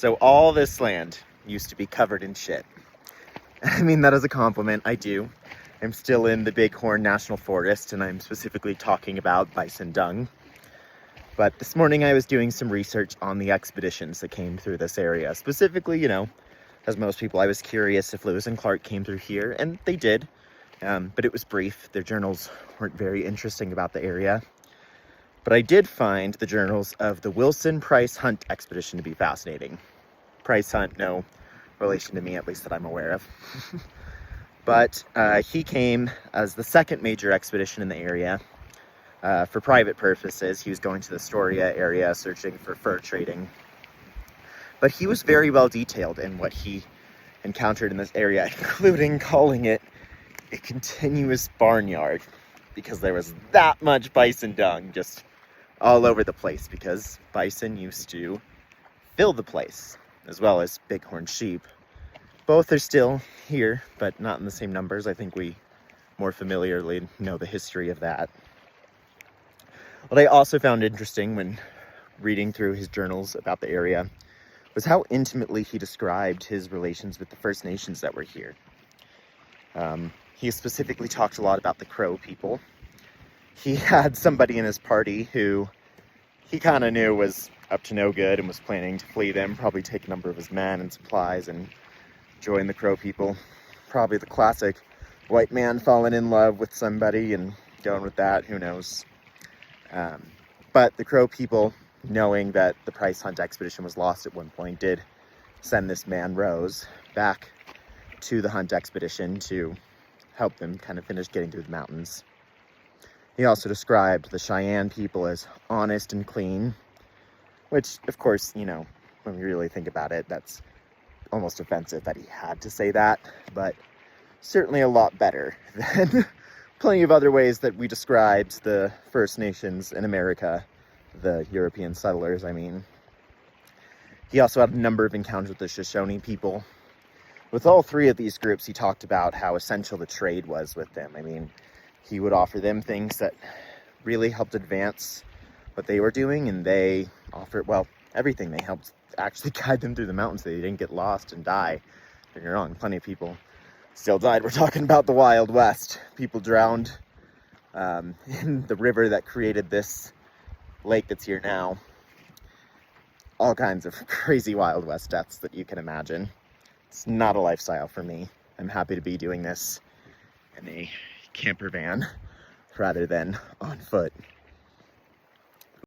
So all this land used to be covered in shit. I mean that as a compliment, I do. I'm still in the Bighorn National Forest, and I'm specifically talking about bison dung. But this morning I was doing some research on the expeditions that came through this area. Specifically, as most people, I was curious if Lewis and Clark came through here, and they did. But it was brief. Their journals weren't very interesting about the area. But I did find the journals of the Wilson Price Hunt expedition to be fascinating. Price Hunt, no relation to me, at least that I'm aware of. But he came as the second major expedition in the area for private purposes. He was going to the Astoria area searching for fur trading. But he was very well detailed in what he encountered in this area, including calling it a continuous barnyard, because there was that much bison dung just all over the place, because bison used to fill the place, as well as bighorn sheep. Both are still here, but not in the same numbers. I think we more familiarly know the history of that. What I also found interesting when reading through his journals about the area was how intimately he described his relations with the First Nations that were here. He specifically talked a lot about the Crow people. He had somebody in his party who he kind of knew was up to no good and was planning to flee them, probably take a number of his men and supplies and join the Crow people. Probably the classic white man falling in love with somebody and going with that, who knows. But the Crow people, knowing that the Price Hunt expedition was lost at one point, did send this man, Rose, back to the Hunt expedition to help them kind of finish getting through the mountains. He also described the Cheyenne people as honest and clean, which, of course, when we really think about it, that's almost offensive that he had to say that, but certainly a lot better than plenty of other ways that we described the First Nations in America, the European settlers, I mean. He also had a number of encounters with the Shoshone people. With all three of these groups, he talked about how essential the trade was with them. I mean, he would offer them things that really helped advance what they were doing, and they offered, everything. They helped actually guide them through the mountains so they didn't get lost and die. Don't get me wrong, plenty of people still died. We're talking about the Wild West. People drowned in the river that created this lake that's here now. All kinds of crazy Wild West deaths that you can imagine. It's not a lifestyle for me. I'm happy to be doing this in a camper van rather than on foot.